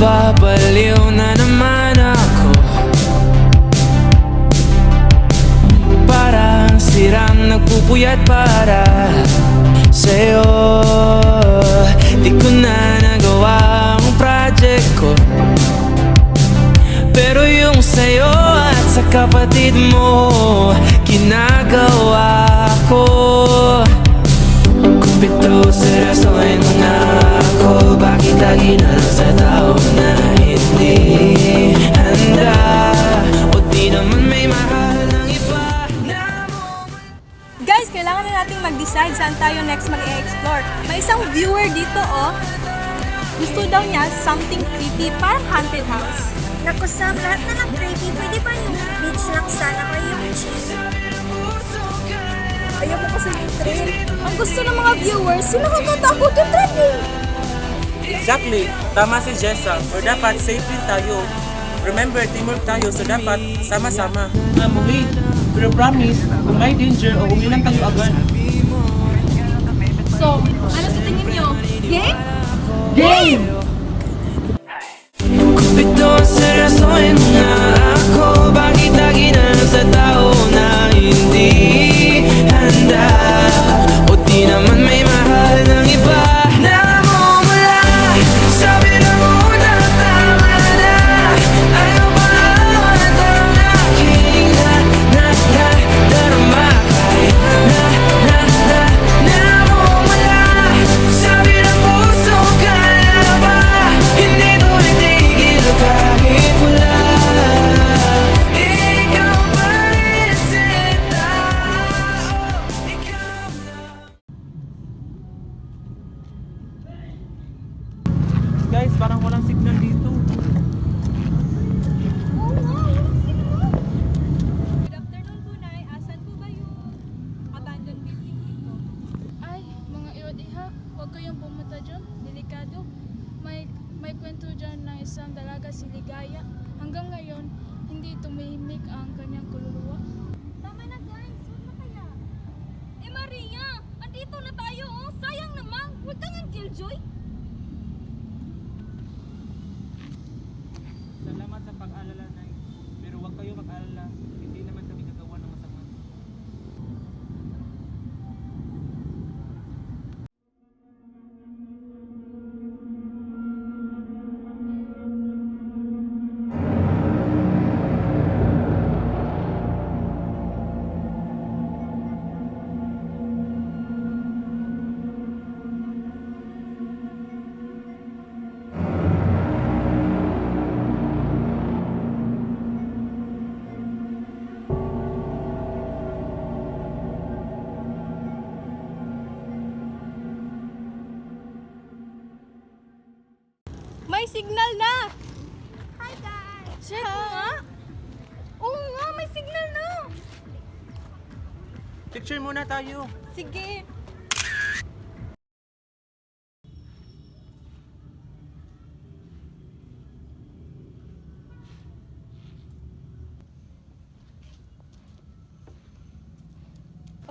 Nababaliw na naman ako. Parang sirang nagpupuyat para sa'yo. Di ko na nagawa ang project ko, pero yung sa'yo at sa kapatid mo ginagawa ko. Kumpito seryosohin mo nga ako. Bakit lagi na lang sa tao na hindi handa? O di naman may mahal ng iba na mo. Guys, kailangan na nating mag-decide saan tayo next mag-e-explore. May isang viewer dito, oh. Gusto daw niya something creepy, parang haunted house. Naku Sam, lahat na lang pretty. Pwede ba yung beach lang sana o yung chill? Ayoko kasi yung trail. Ang gusto ng mga viewers, sino kakatakot yung trekking? Exactly. Tama si Jessa. Or dapat safe din tayo. Remember, teamwork tayo, so dapat sama-sama. Wait. Pero promise, kung may danger o umilang tayo agad. So, ano sa tingin nyo? Game? Game! Kumpito seryosohin mo nga ako. Bakit lagi na lang sa tao na hindi handa? O di naman may mahal ng iba na mumula. Sabi na muna tama na. Ayaw pa at ang aking darama. Kahit na mumula. Sabi ng puso ka na ba? Hindi to itigil kahit wala. Ikaw pa rin sinta. Ikaw na. Guys, parang walang signal dito. Good afternoon po, Nay. Asan po ba yung abandoned building dito? Ay, mga iha, huwag kayong pumunta dyan. Delikado. May kwento dyan ng isang dalaga si Ligaya. Hanggang ngayon, hindi tumihimik ang kanyang kaluluwa. Tama na guys, huwag na kaya. Maria! Andito na tayo, oh! Sayang naman! Huwag kang ang killjoy! Salamat sa pag-alala, Nay. Pero huwag kayo mag-alala. Hindi naman kami gagawa ng masama. May signal na! Hi guys! Ha? Oo nga, may signal na! Picture muna tayo. Sige!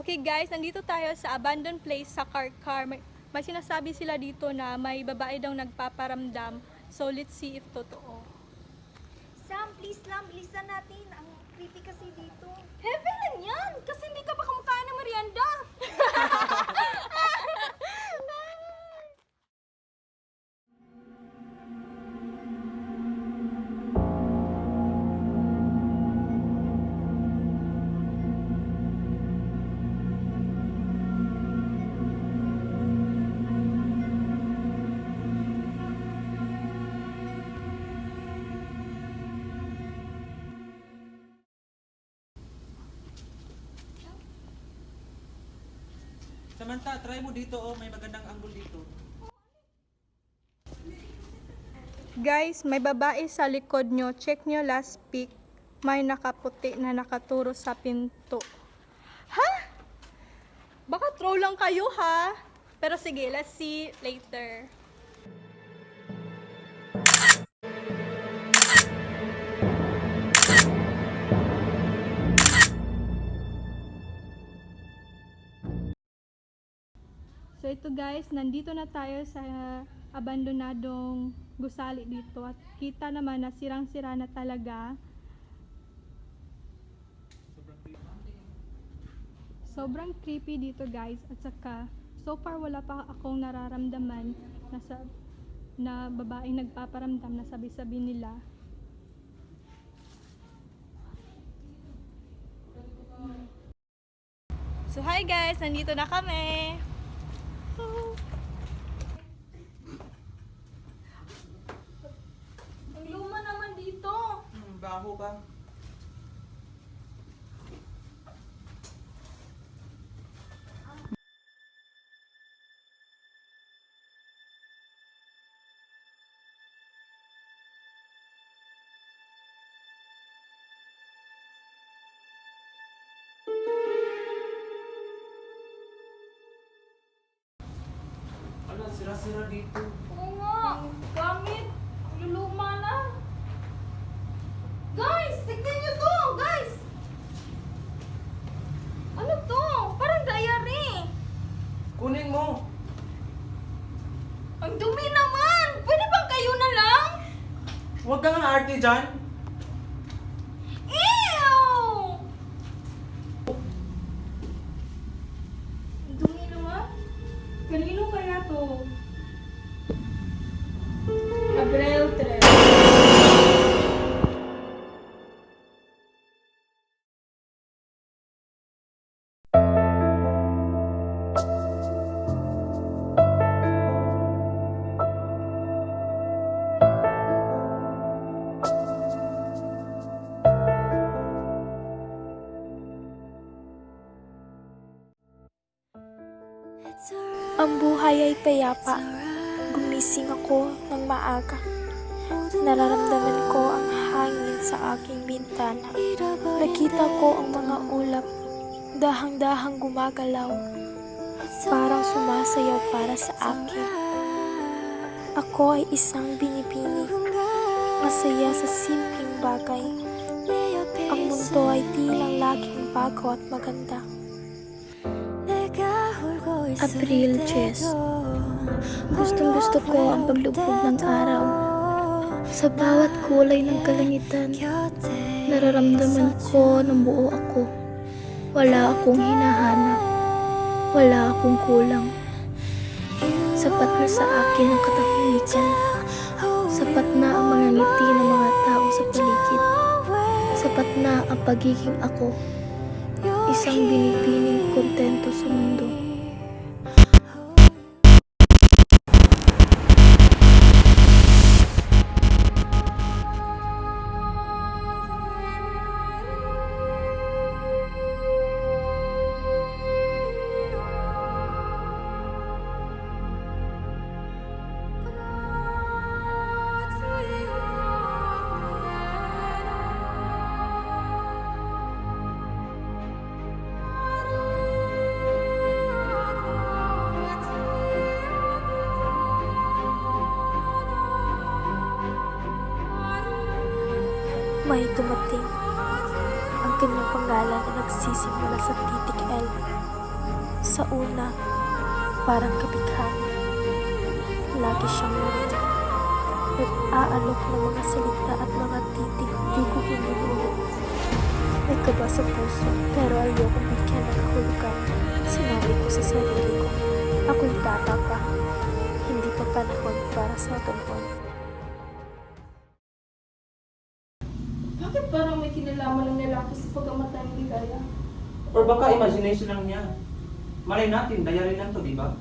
Okay guys, nandito tayo sa abandoned place sa Karkar. May sinasabi sila dito na may babae daw nagpaparamdam. So let's see if totoo. Sam, please lang, bilisan natin. Ang creepy kasi dito. Heavy lang yan! Kasi hindi ka pa kamukha ng merienda! Samantha, try mo dito, oh. May magandang angle dito. Guys, may babae sa likod nyo. Check nyo last peek. May nakaputi na nakaturo sa pinto. Ha? Baka troll lang kayo ha? Pero sige, let's see later. So ito guys, nandito na tayo sa abandonadong gusali dito at kita naman na sirang-sira na talaga. Sobrang creepy dito guys, at saka so far wala pa akong nararamdaman na babaeng nagpaparamdam na sabi-sabi nila. So hi guys, nandito na kami. Ang luma naman dito. Baho ba? Ano, sira-sira dito. Oo nga, gamit. Luluma na. Guys, tignan nyo to, guys. Ano to? Parang diary. Kunin mo. Ang dumi naman. Pwede bang kayo na lang? Huwag kang arte dyan. Ew! Ang dumi naman. Kanino kaya to? Abril 3. Ang buhay ay payapa. Gumising ako ng maaga. Nararamdaman ko ang hangin sa aking bintana. Nakita ko ang mga ulap, dahang-dahang gumagalaw, parang sumasayaw para sa akin. Ako ay isang binibini, masaya sa simpleng bagay. Ang mundo ay tilang laging bago at maganda. April 10. Gustong gusto ko ang paglubog ng araw. Sa bawat kulay ng kalangitan, nararamdaman ko ng buo ako. Wala akong hinahanap. Wala akong kulang. Sapat na sa akin ang katahimikan. Sapat na ang mga ngiti ng mga tao sa paligid. Sapat na ang pagiging ako. Isang binibining kontento sa mundo. May dumating. Ang kanyang pangalan na nagsisimula sa titik L. Sa una, parang kapighani. Lagi siyang naroon. Nag-aalok ng mga salita at mga titik di ko hinihingi. May kaba sa puso, pero ayokong bigyan ng kahulugan. Sinabi ko sa sarili ko, ako'y bata pa. Hindi pa panahon para sa ganoon. Bakit parang may kinalaman ng lalaki sa pagkamatay ng Ligaya? Or baka imagination lang niya. Malay natin, diary lang to, di ba?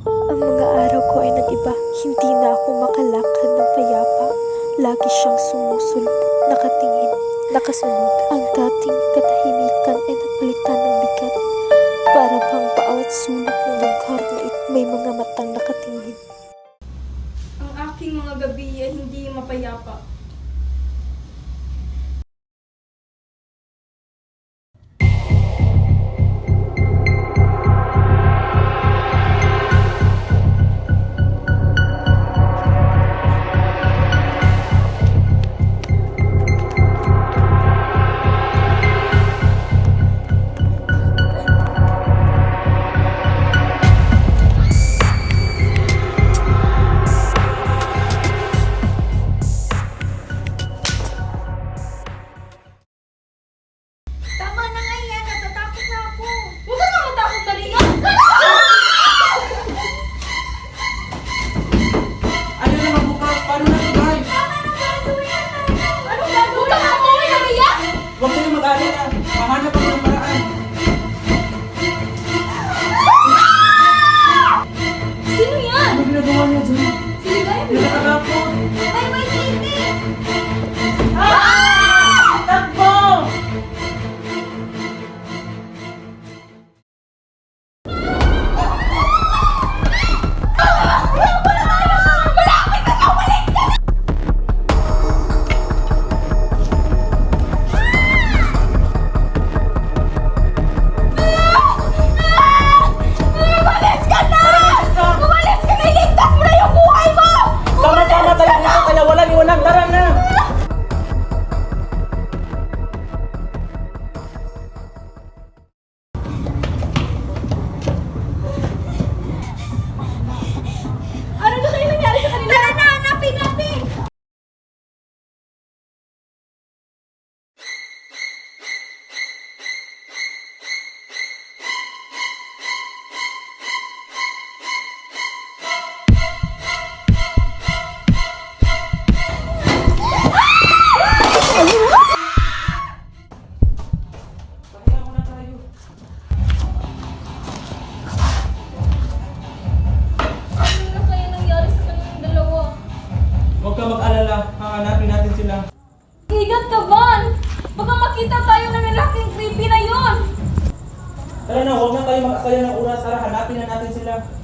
Ang mga araw ko ay nag-iba. Hindi na ako makalakad ng payapa. Lagi siyang sumusulpot, nakatingin, nakasunod. Ang dating katahimikan ay napalitan ng bigat. Para bang bawat sulok ng lugar na ito may mga matang nakatingin. Ang aking mga gabi ay hindi mapayapa.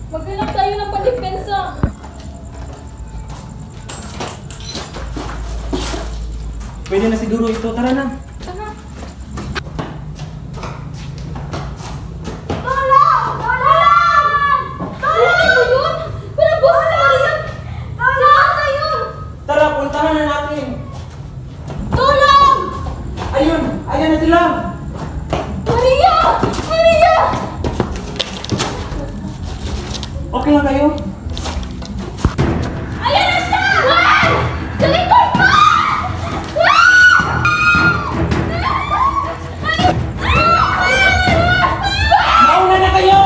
Maghanap tayo ng pandepensa. Pwede na siguro ito. Tara na. Tara. Tulong! Tulong! Tulong mo yun? Pero boss na yun! Saan na yun? Tara, puntahan na natin. Tulong! Ayun! Ayan na sila! Maria! Maria! Okay lang kayo? Ayan na siya! Juan! Sa likod mo! Mauna na kayo!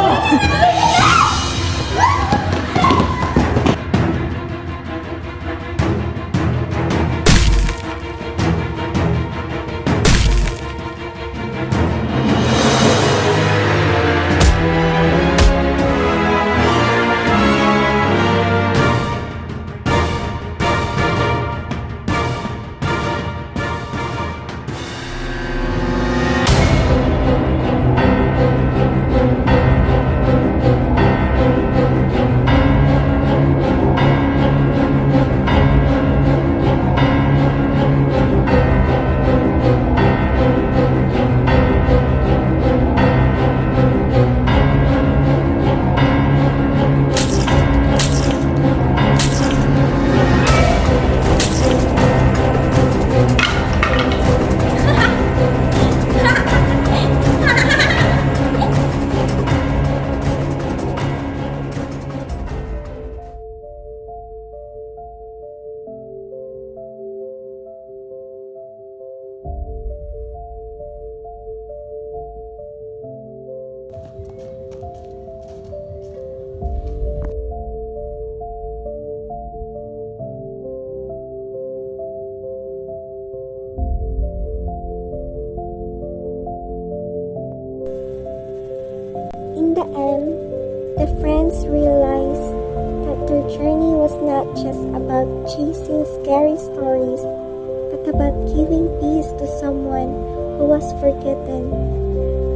In the end, the friends realized that their journey was not just about chasing scary stories, but about giving peace to someone who was forgotten.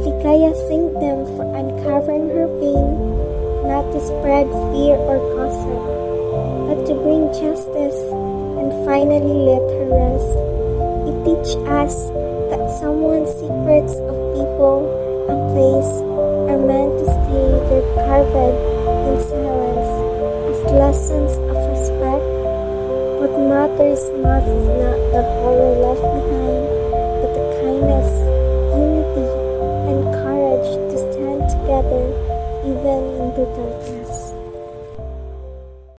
Ligaya thanked them for uncovering her pain, not to spread fear or gossip, but to bring justice and finally let her rest. It teaches us that someone's secrets of people and place are meant to stay there carved in silence as lessons of respect. What matters most is not the horror left behind, but the kindness, unity, and courage to stand together even in brutal times.